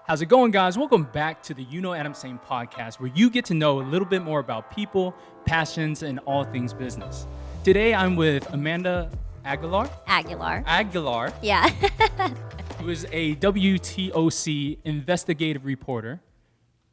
How's it going, guys? Welcome back to the UKnowAdamTsang podcast, where you get to know a little bit more about people, passions, and all things business. Today, I'm with Amanda Aguilar. Aguilar. Yeah. Who is a WTOC investigative reporter.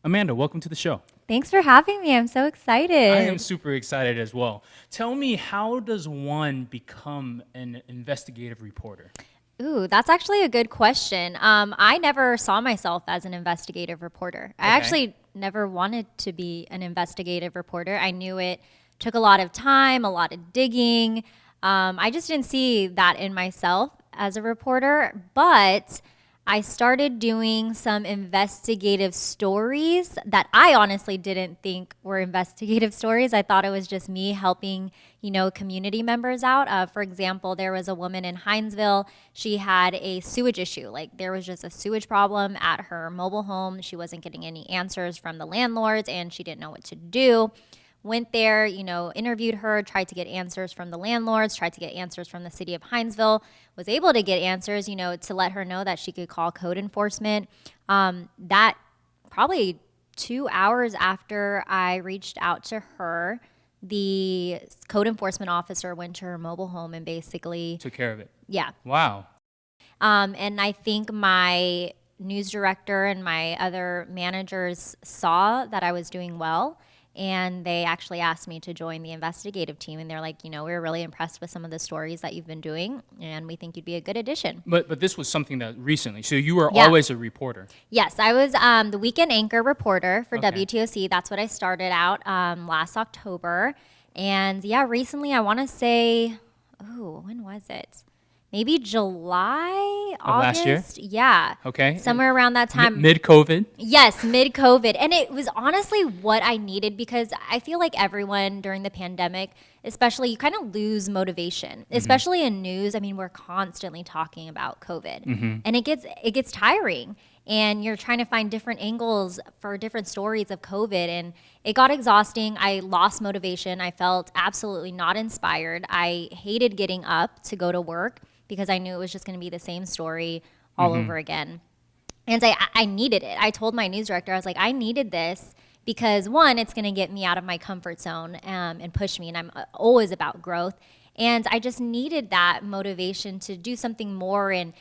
Amanda, welcome to the show. Thanks for having me. I'm so excited. I am super excited as well. Tell me, how does one become an investigative reporter? Ooh, that's actually a good question. I never saw myself as an investigative reporter. I actually never wanted to be an investigative reporter. I knew it took a lot of time, a lot of digging. I just didn't see that in myself as a reporter, but I started doing some investigative stories that I honestly didn't think were investigative stories. I thought it was just me helping, community members out. For example, there was a woman in Hinesville. She had a sewage issue. Like, there was just a sewage problem at her mobile home. She wasn't getting any answers from the landlords, and she didn't know what to do. Went there, interviewed her, tried to get answers from the landlords, tried to get answers from the city of Hinesville, was able to get answers, to let her know that she could call code enforcement. That probably 2 hours after I reached out to her, the code enforcement officer went to her mobile home and basically took care of it. Yeah. Wow. And I think my news director and my other managers saw that I was doing well. And they actually asked me to join the investigative team. And they're like, we're really impressed with some of the stories that you've been doing, and we think you'd be a good addition. But this was something that recently. So you were always a reporter. Yes, I was the weekend anchor reporter for WTOC. That's what I started out last October. And recently, I want to say, when was it? Maybe July, August. Last year? Yeah. Okay. Somewhere around that time. Mid-COVID? Yes, mid-COVID. And it was honestly what I needed, because I feel like everyone during the pandemic, especially, you kind of lose motivation, especially in news. I mean, we're constantly talking about COVID, and it gets tiring. And you're trying to find different angles for different stories of COVID. And it got exhausting. I lost motivation. I felt absolutely not inspired. I hated getting up to go to work because I knew it was just going to be the same story all over again. And I needed it. I told my news director, I was like, I needed this because, one, it's going to get me out of my comfort zone and push me. And I'm always about growth. And I just needed that motivation to do something more and,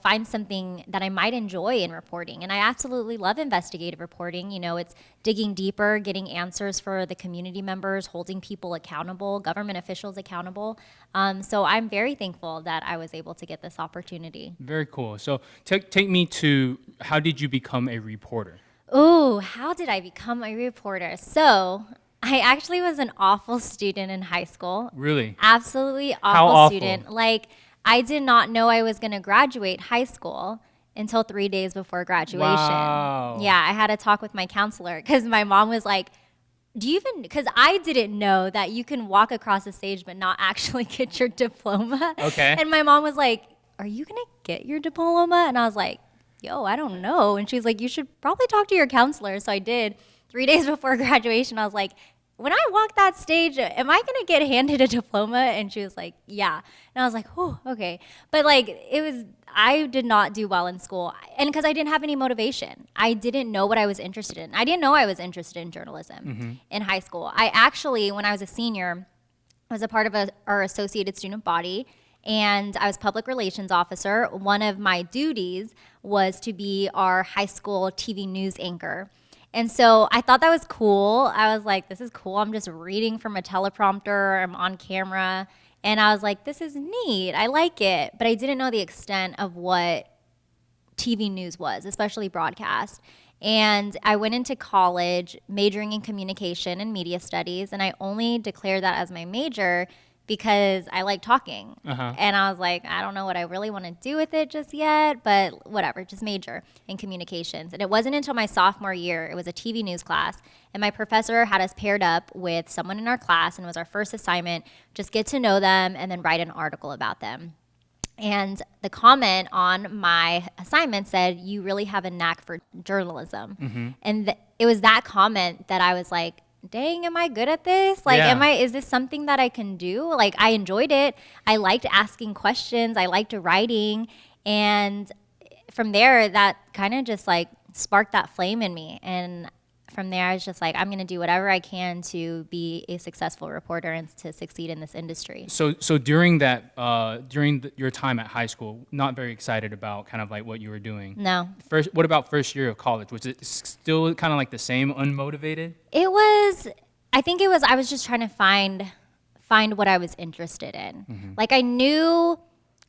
find something that I might enjoy in reporting. And I absolutely love investigative reporting. It's digging deeper, getting answers for the community members, holding people accountable, government officials accountable. So I'm very thankful that I was able to get this opportunity. Very cool. So take me to, how did you become a reporter? Oh, how did I become a reporter? So I actually was an awful student in high school. Really? Absolutely awful. How awful? Student. Like, I did not know I was going to graduate high school until 3 days before graduation. Wow. Yeah, I had a talk with my counselor because my mom was like, because I didn't know that you can walk across the stage but not actually get your diploma. Okay. And my mom was like, are you going to get your diploma? And I was like, I don't know. And she's like, you should probably talk to your counselor. So I did. 3 days before graduation, I was like, when I walk that stage, am I going to get handed a diploma? And she was like, yeah. And I was like, oh, okay. But I did not do well in school. And because I didn't have any motivation. I didn't know what I was interested in. I didn't know I was interested in journalism in high school. I actually, when I was a senior, was a part of our associated student body. And I was public relations officer. One of my duties was to be our high school TV news anchor. And so I thought that was cool. I was like, this is cool. I'm just reading from a teleprompter. I'm on camera. And I was like, this is neat. I like it. But I didn't know the extent of what TV news was, especially broadcast. And I went into college majoring in communication and media studies. And I only declared that as my major because I like talking. And I was like, I don't know what I really want to do with it just yet, but whatever, just major in communications. And it wasn't until my sophomore year, it was a TV news class, and my professor had us paired up with someone in our class, and it was our first assignment, just get to know them and then write an article about them. And the comment on my assignment said, you really have a knack for journalism. And it was that comment that I was like, dang, am I good at this? Like, is this something that I can do? Like, I enjoyed it. I liked asking questions. I liked writing. And from there, that kind of just like sparked that flame in me. And from there, I was just like, I'm going to do whatever I can to be a successful reporter and to succeed in this industry. So during that, your time at high school, not very excited about kind of like what you were doing. No. What about first year of college? Was it still kind of like the same, unmotivated? It was, I was just trying to find what I was interested in. Like I knew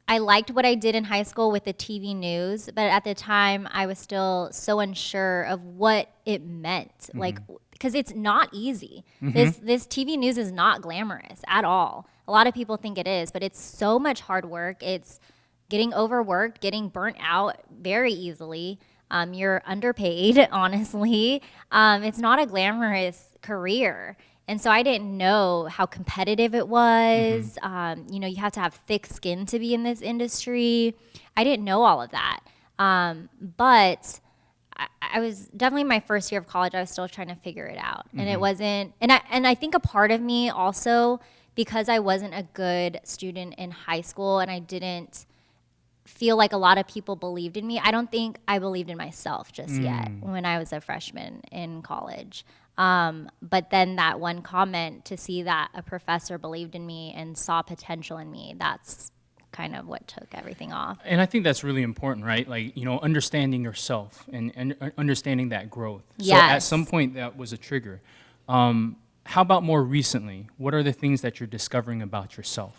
I liked what I did in high school with the TV news, but at the time I was still so unsure of what it meant. Like, because it's not easy. This TV news is not glamorous at all. A lot of people think it is, but it's so much hard work. It's getting overworked, getting burnt out very easily. You're underpaid, honestly. It's not a glamorous career. And so I didn't know how competitive it was. You have to have thick skin to be in this industry. I didn't know all of that. But I was definitely my first year of college, I was still trying to figure it out. And it wasn't, and I think a part of me also, because I wasn't a good student in high school and I didn't feel like a lot of people believed in me, I don't think I believed in myself just yet when I was a freshman in college. But then that one comment, to see that a professor believed in me and saw potential in me, that's kind of what took everything off. And I think that's really important, right? Like, understanding yourself and understanding that growth. Yes. So at some point that was a trigger. How about more recently? What are the things that you're discovering about yourself?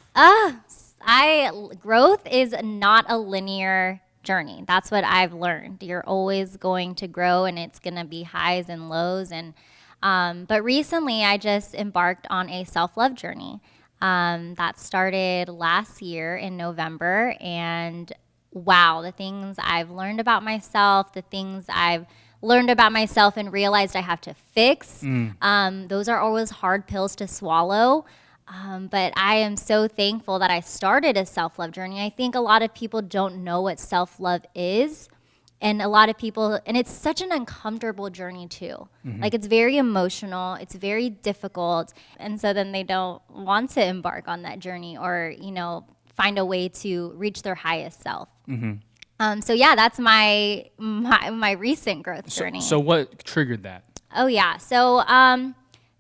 Growth is not a linear journey. That's what I've learned. You're always going to grow, and it's going to be highs and lows. And but recently, I just embarked on a self-love journey that started last year in November. And wow, the things I've learned about myself, the things I've learned about myself and realized I have to fix. Those are always hard pills to swallow. But I am so thankful that I started a self-love journey. I think a lot of people don't know what self-love is. And a lot of people, and it's such an uncomfortable journey too. Like it's very emotional, it's very difficult. And so then they don't want to embark on that journey or, find a way to reach their highest self. So yeah, that's my recent growth journey. So what triggered that? Oh yeah. So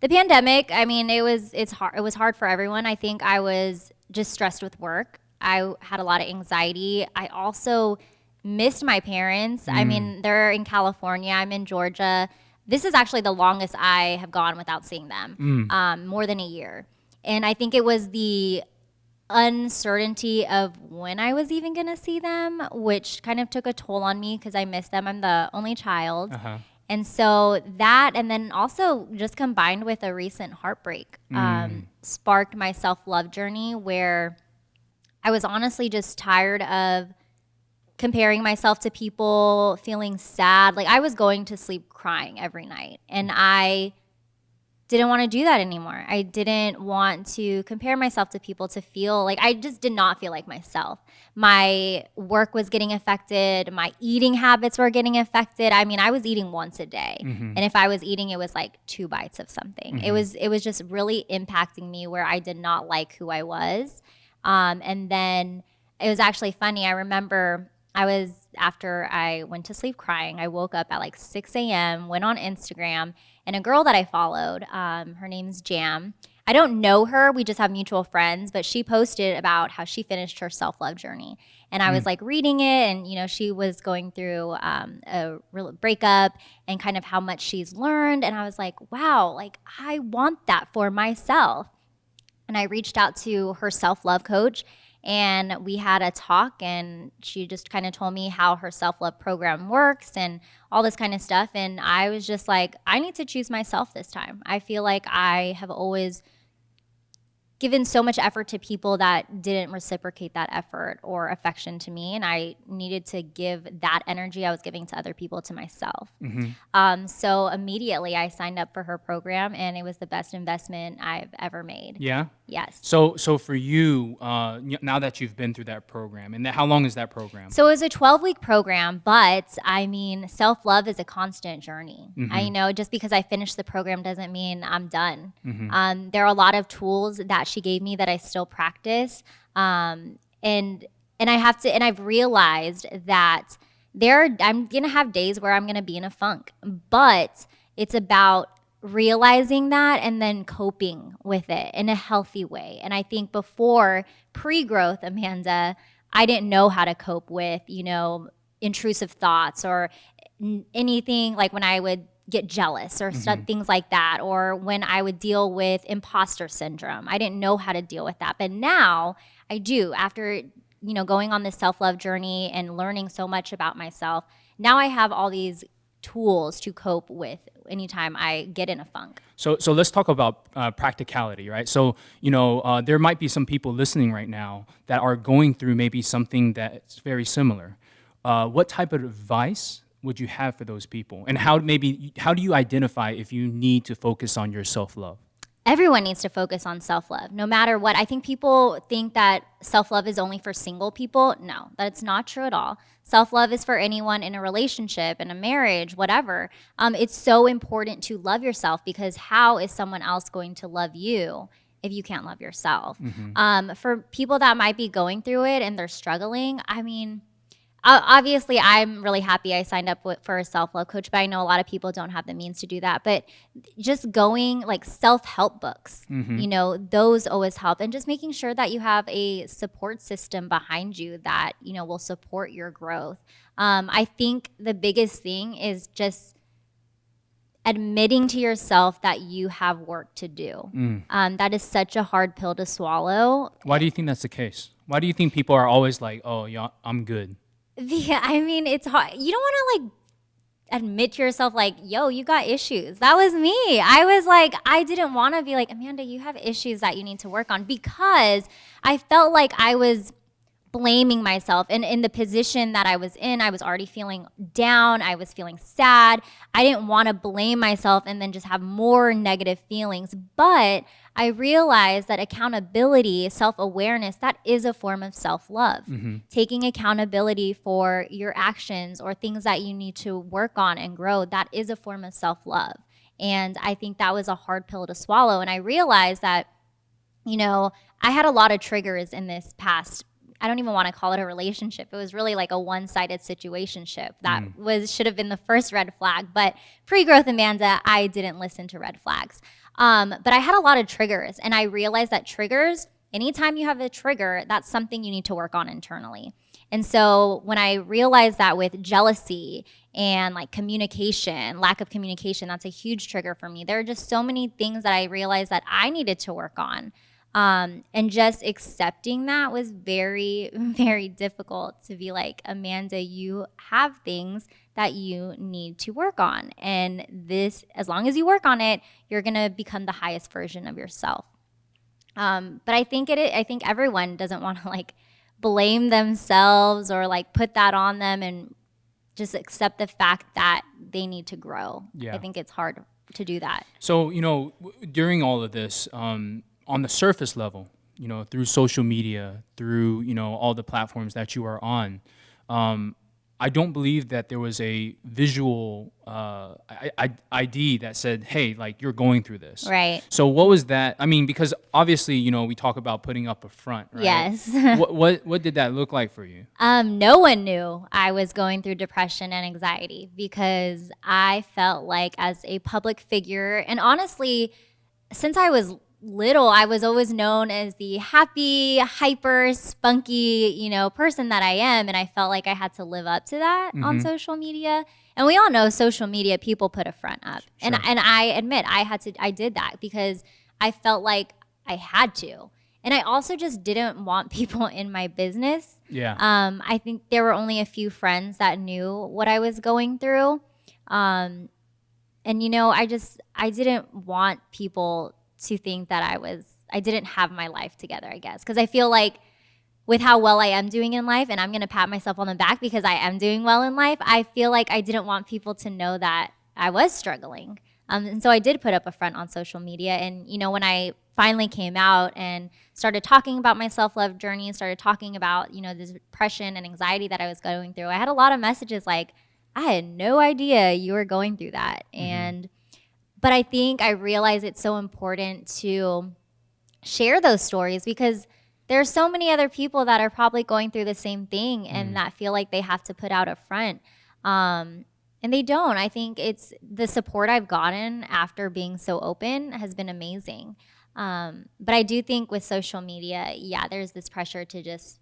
the pandemic, I mean, it was hard for everyone. I think I was just stressed with work. I had a lot of anxiety. I also missed my parents. I mean, they're in California. I'm in Georgia. This is actually the longest I have gone without seeing them, more than a year. And I think it was the uncertainty of when I was even going to see them, which kind of took a toll on me because I missed them. I'm the only child. And so that, and then also just combined with a recent heartbreak, sparked my self-love journey where I was honestly just tired of comparing myself to people, feeling sad. Like I was going to sleep crying every night, and I didn't want to do that anymore. I didn't want to compare myself to people to feel like I just did not feel like myself. My work was getting affected. My eating habits were getting affected. I mean, I was eating once a day. And if I was eating, it was like 2 bites of something. It was just really impacting me where I did not like who I was. And then it was actually funny. I remember after I went to sleep crying, I woke up at like 6 a.m., went on Instagram, and a girl that I followed, her name's Jam. I don't know her. We just have mutual friends, but she posted about how she finished her self-love journey. And I was like reading it, and, she was going through a real breakup and kind of how much she's learned. And I was like, wow, like I want that for myself. And I reached out to her self-love coach, and we had a talk, and she just kind of told me how her self-love program works and all this kind of stuff. And I was just like, I need to choose myself this time. I feel like I have always given so much effort to people that didn't reciprocate that effort or affection to me, and I needed to give that energy I was giving to other people to myself. So immediately I signed up for her program, and it was the best investment I've ever made. Yeah? Yes. So for you, now that you've been through that program, and how long is that program? So it was a 12-week program, but I mean, self-love is a constant journey. I know just because I finished the program doesn't mean I'm done. There are a lot of tools that she gave me that I still practice. And I've realized that I'm going to have days where I'm going to be in a funk, but it's about realizing that and then coping with it in a healthy way. And I think before pre-growth, Amanda, I didn't know how to cope with, intrusive thoughts or anything, like when I would get jealous or things like that, or when I would deal with imposter syndrome. I didn't know how to deal with that. But now I do. After going on this self-love journey and learning so much about myself, now I have all these tools to cope with anytime I get in a funk. So let's talk about practicality, right? So, there might be some people listening right now that are going through maybe something that's very similar. What type of advice would you have for those people? And how do you identify if you need to focus on your self-love? Everyone needs to focus on self-love, no matter what. I think people think that self-love is only for single people. No, that's not true at all. Self-love is for anyone in a relationship, in a marriage, whatever. It's so important to love yourself, because how is someone else going to love you if you can't love yourself? For people that might be going through it and they're struggling, obviously, I'm really happy I signed up for a self-love coach, but I know a lot of people don't have the means to do that. But just going like self-help books, those always help. And just making sure that you have a support system behind you that, will support your growth. I think the biggest thing is just admitting to yourself that you have work to do. That is such a hard pill to swallow. Why do you think that's the case? Why do you think people are always like, oh, yeah, I'm good? Yeah, it's hard. You don't want to admit to yourself yo, you got issues. That was me. I was I didn't want to be like, Amanda, you have issues that you need to work on, because I felt like I was blaming myself. And in the position that I was in, I was already feeling down. I was feeling sad. I didn't want to blame myself and then just have more negative feelings. But I realized that accountability, self-awareness, that is a form of self-love. Taking accountability for your actions or things that you need to work on and grow, that is a form of self-love. And I think that was a hard pill to swallow. And I realized that, I had a lot of triggers in this past, I don't even want to call it a relationship. It was really like a one-sided situationship that should have been the first red flag. But pre-growth Amanda, I didn't listen to red flags. But I had a lot of triggers, and I realized that triggers, anytime you have a trigger, that's something you need to work on internally. And so when I realized that with jealousy and communication, lack of communication, that's a huge trigger for me. There are just so many things that I realized that I needed to work on. And just accepting that was very, very difficult, to be like, Amanda, you have things that you need to work on. And this, as long as you work on it, you're going to become the highest version of yourself. But I think everyone doesn't want to blame themselves or put that on them, and just accept the fact that they need to grow. Yeah. I think it's hard to do that. So, during all of this, on the surface level, through social media, through, all the platforms that you are on, I don't believe that there was a visual ID that said, hey, you're going through this. Right. So what was that? Because obviously, we talk about putting up a front, right? Yes. What did that look like for you? No one knew I was going through depression and anxiety, because I felt like, as a public figure, and honestly, since I was little, I was always known as the happy, hyper, spunky, person that I am. And I felt like I had to live up to that on social media. And we all know social media, people put a front up. Sure. And I admit I did that because I felt like I had to. And I also just didn't want people in my business. Yeah. I think there were only a few friends that knew what I was going through. And I didn't want people to think that I didn't have my life together, I guess. Because I feel like with how well I am doing in life, and I'm going to pat myself on the back because I am doing well in life, I feel like I didn't want people to know that I was struggling. And so I did put up a front on social media. And, when I finally came out and started talking about my self-love journey, started talking about, the depression and anxiety that I was going through, I had a lot of messages like, I had no idea you were going through that. But I think I realize it's so important to share those stories, because there's so many other people that are probably going through the same thing and that feel like they have to put out a front. And they don't. I think it's the support I've gotten after being so open has been amazing. But I do think with social media, yeah, there's this pressure to just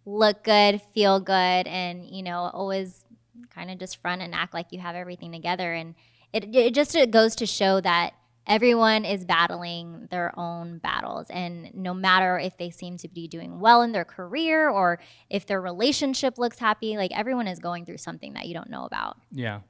look good, feel good, and, always kind of just front and act like you have everything together. And it goes to show that everyone is battling their own battles. And no matter if they seem to be doing well in their career or if their relationship looks happy, like everyone is going through something that you don't know about. Yeah.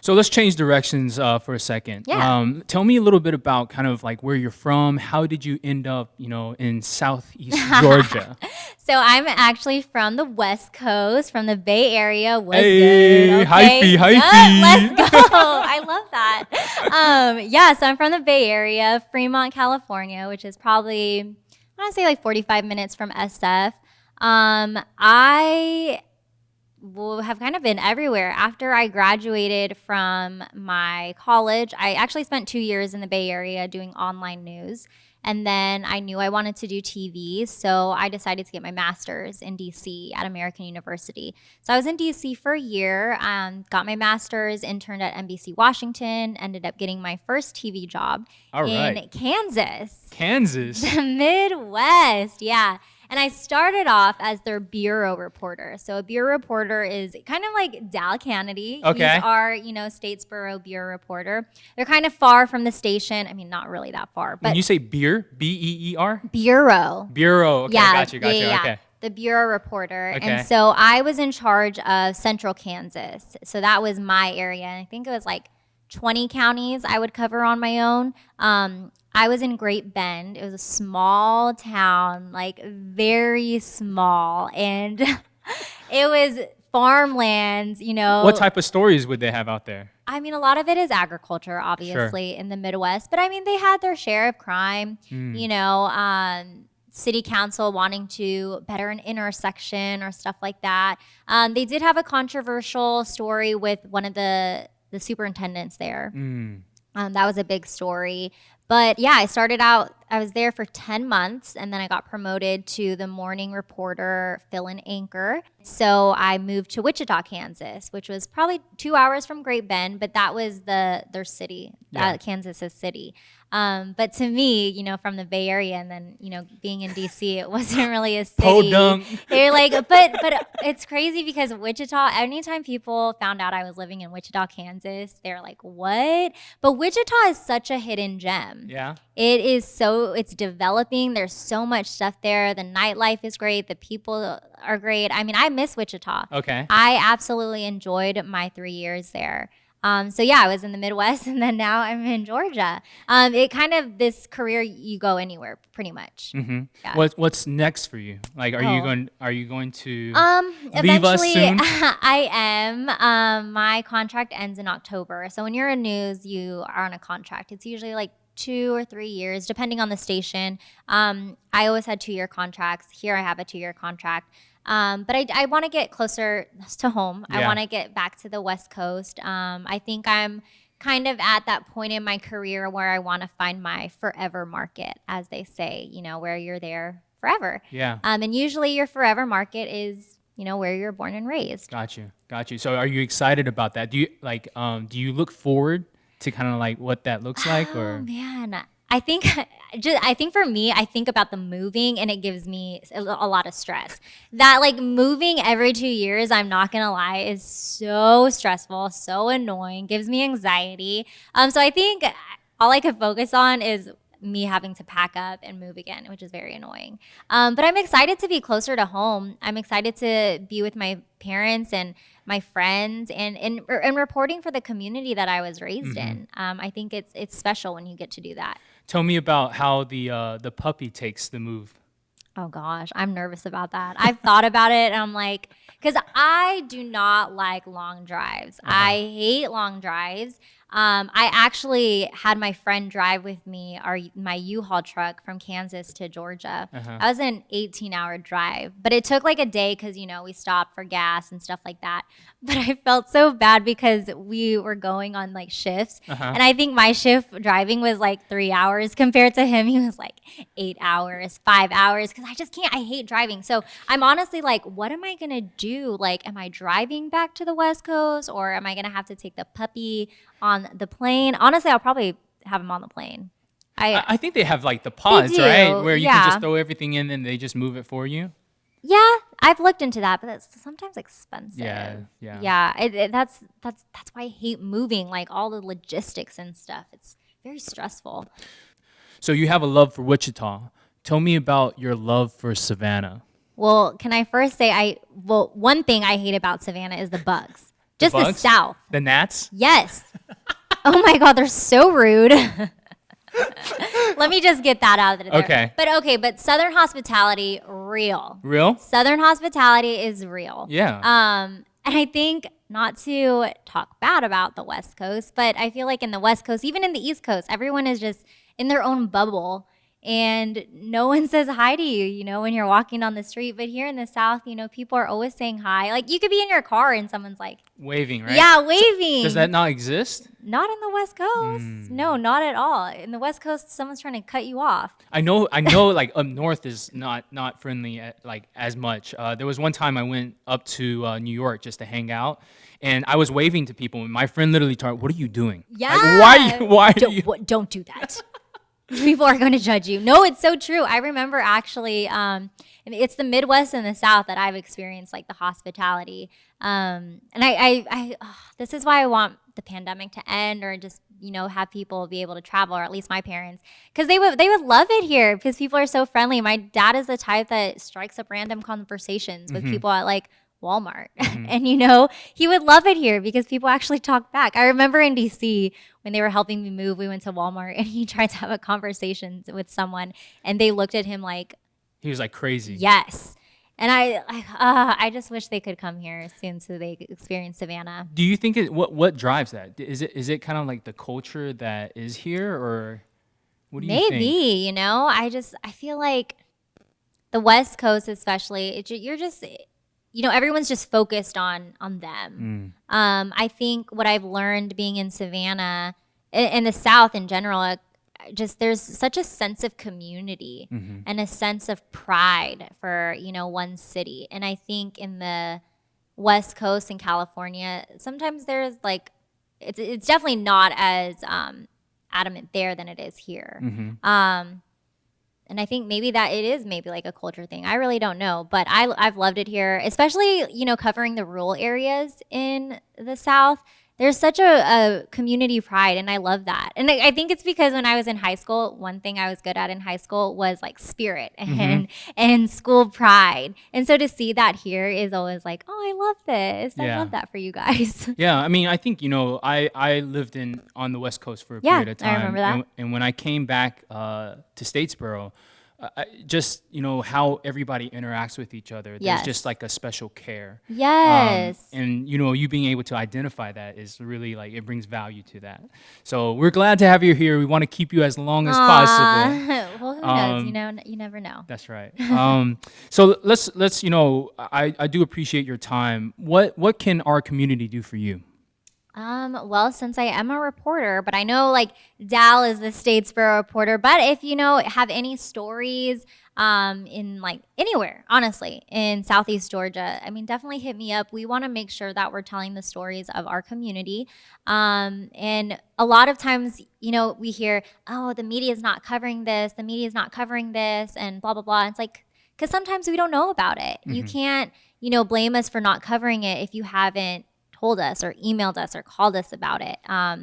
So let's change directions for a second. Yeah. Tell me a little bit about kind of like where you're from. How did you end up, in Southeast Georgia? So I'm actually from the West Coast, from the Bay Area. Was Hey, good. hyphy, hyphy. Yep, let's go. I love that. So I'm from the Bay Area, Fremont, California, which is probably, I want to say like 45 minutes from SF. I have kind of been everywhere. After I graduated from my college, I actually spent 2 years in the Bay Area doing online news. And then I knew I wanted to do TV, so I decided to get my master's in DC at American University. So I was in DC for a year, got my master's, interned at NBC Washington, ended up getting my first TV job in Kansas. Kansas? The Midwest, yeah. And I started off as their bureau reporter. So a bureau reporter is kind of like Dal Kennedy. Okay. He's our, Statesboro bureau reporter. They're kind of far from the station. I mean, not really that far. But When you say beer, B-E-E-R? Bureau. Bureau. Okay, Yeah, got you. yeah. Okay. The bureau reporter. Okay. And so I was in charge of Central Kansas. So that was my area. And I think it was like 20 counties I would cover on my own. I was in Great Bend. It was a small town, like very small. And it was farmland, What type of stories would they have out there? I mean, a lot of it is agriculture, obviously, in the Midwest. But I mean, they had their share of crime, city council wanting to better an intersection or stuff like that. They did have a controversial story with one of the superintendents there. That was a big story. But yeah, I was there for 10 months and then I got promoted to the morning reporter, fill-in anchor. So I moved to Wichita, Kansas, which was probably 2 hours from Great Bend, but that was their city, Kansas's city. But to me, from the Bay Area and then, being in DC, it wasn't really a city. Podunk. They're like, but it's crazy because Wichita, anytime people found out I was living in Wichita, Kansas, they're like, what? But Wichita is such a hidden gem. Yeah. It's developing. There's so much stuff there. The nightlife is great. The people are great. I mean, I miss Wichita. Okay. I absolutely enjoyed my 3 years there. So yeah, I was in the Midwest and then now I'm in Georgia. It kind of, this career, you go anywhere pretty much. Mm-hmm. Yeah. What's next for you? Like, are you going to leave us Eventually, soon? I am. My contract ends in October. So when you're in news, you are on a contract. It's usually like 2 or 3 years, depending on the station. I always had 2-year contracts. Here I have a 2-year contract. But I want to get closer to home. Yeah. I want to get back to the West Coast. I think I'm kind of at that point in my career where I want to find my forever market, as they say, where you're there forever. Yeah. And usually your forever market is, where you're born and raised. Got you. So are you excited about that? Do you look forward to kind of like what that looks like? Oh, Or man. I think for me, I think about the moving and it gives me a lot of stress. That like moving every 2 years, I'm not going to lie, is so stressful, so annoying, gives me anxiety. So I think all I could focus on is me having to pack up and move again, which is very annoying. But I'm excited to be closer to home. I'm excited to be with my parents and my friends and reporting for the community that I was raised in. I think it's special when you get to do that. tell me about how the puppy takes the move. Oh gosh, I'm nervous about that. I've thought about it and I'm like, because I do not like long drives. I hate long drives. I actually had my friend drive with me my U-Haul truck from Kansas to Georgia. Uh-huh. That was an 18-hour drive, but it took like a day because, we stopped for gas and stuff like that. But I felt so bad because we were going on like shifts. Uh-huh. And I think my shift driving was like 3 hours compared to him. He was like 8 hours, 5 hours, because I just can't. I hate driving. So I'm honestly like, what am I going to do? Like, am I driving back to the West Coast, or am I going to have to take the puppy on the plane? Honestly, I'll probably have him on the plane. I think they have like the pods, do, right? Where you can yeah. just throw everything in and they just move it for you. Yeah, I've looked into that, but that's sometimes expensive. Yeah. That's why I hate moving, like all the logistics and stuff. It's very stressful. So you have a love for Wichita. Tell me about your love for Savannah. Well, can I first say one thing I hate about Savannah is the bugs. Just the bugs? South. The gnats? Yes. Oh my God, they're so rude. Let me just get that out of there. Okay. But Southern hospitality, real. Real? Southern hospitality is real. Yeah. And I think, not to talk bad about the West Coast, but I feel like in the West Coast, even in the East Coast, everyone is just in their own bubble. And no one says hi to you, when you're walking on the street. But here in the South, people are always saying hi. Like, you could be in your car and someone's like, waving, right? yeah, waving. Does that not exist? Not in the West Coast. No, not at all. In the West Coast, someone's trying to cut you off. I know. Like up north is not friendly like as much. There was one time I went up to New York just to hang out, and I was waving to people, and my friend literally told me, "What are you doing? Yeah. Like, why do you?" Don't do that. People are going to judge you. No, it's so true. I remember actually, it's the Midwest and the South that I've experienced like the hospitality. And this is why I want the pandemic to end, or just, have people be able to travel, or at least my parents, because they would love it here because people are so friendly. My dad is the type that strikes up random conversations with people at like Walmart. And he would love it here because people actually talk back. I remember in DC when they were helping me move, we went to Walmart and he tried to have a conversation with someone and they looked at him like he was like crazy. Yes. And I just wish they could come here soon so they could experience Savannah. Do you think what drives that? Is it kind of like the culture that is here, or what do you think? Maybe, I feel like the West Coast especially, you're just everyone's just focused on them. I think what I've learned being in Savannah, in the South in general, just there's such a sense of community and a sense of pride for, one city. And I think in the West Coast in California, sometimes there's like, it's definitely not as adamant there than it is here. And I think maybe that it is maybe like a culture thing. I really don't know, but I've loved it here, especially, covering the rural areas in the South. There's such a community pride, and I love that. And I think it's because when I was in high school, one thing I was good at in high school was like spirit and school pride. And so to see that here is always like, oh, I love this. Yeah. I love that for you guys. Yeah, I mean, I think, I lived on the West Coast for a period of time. I remember that. And when I came back to Statesboro, just, how everybody interacts with each other. There's just like a special care. Yes. And, you being able to identify that is really like, it brings value to that. So we're glad to have you here. We want to keep you as long as possible. Well, who knows? You never know. That's right. So let's I do appreciate your time. What can our community do for you? Well, since I am a reporter, but I know like Dal is the Statesboro reporter, but if have any stories in like anywhere, honestly, in Southeast Georgia, I mean, definitely hit me up. We want to make sure that we're telling the stories of our community. And a lot of times, we hear, oh, the media is not covering this, and blah, blah, blah. It's like, because sometimes we don't know about it. You can't, blame us for not covering it if you haven't told us or emailed us or called us about it.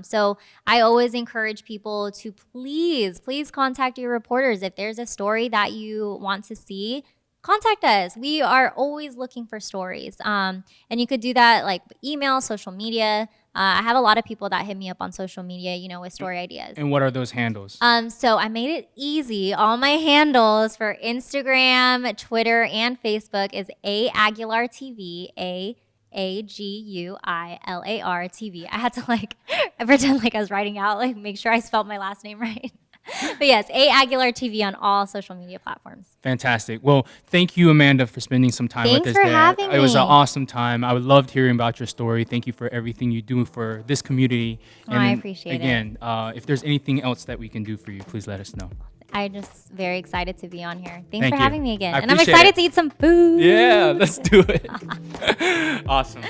So I always encourage people to please contact your reporters. If there's a story that you want to see, contact us. We are always looking for stories. And you could do that like email, social media. I have a lot of people that hit me up on social media, with story ideas. And what are those handles? So I made it easy. All my handles for Instagram, Twitter, and Facebook is A Aguilar TV, Aguilar TV. I had to like pretend like I was writing out, like make sure I spelled my last name right. But yes, A Aguilar TV on all social media platforms. Fantastic. Well, thank you, Amanda, for spending some time with Thanks us for there. having It was an me. awesome time. I loved hearing about your story. Thank you for everything you do for this community. And I then, appreciate it. again, if there's anything else that we can do for you, please let us know. I'm just very excited to be on here. Thanks Thank for you. having me again. I And I'm appreciate excited it. to eat some food. Yeah, let's do it. Awesome.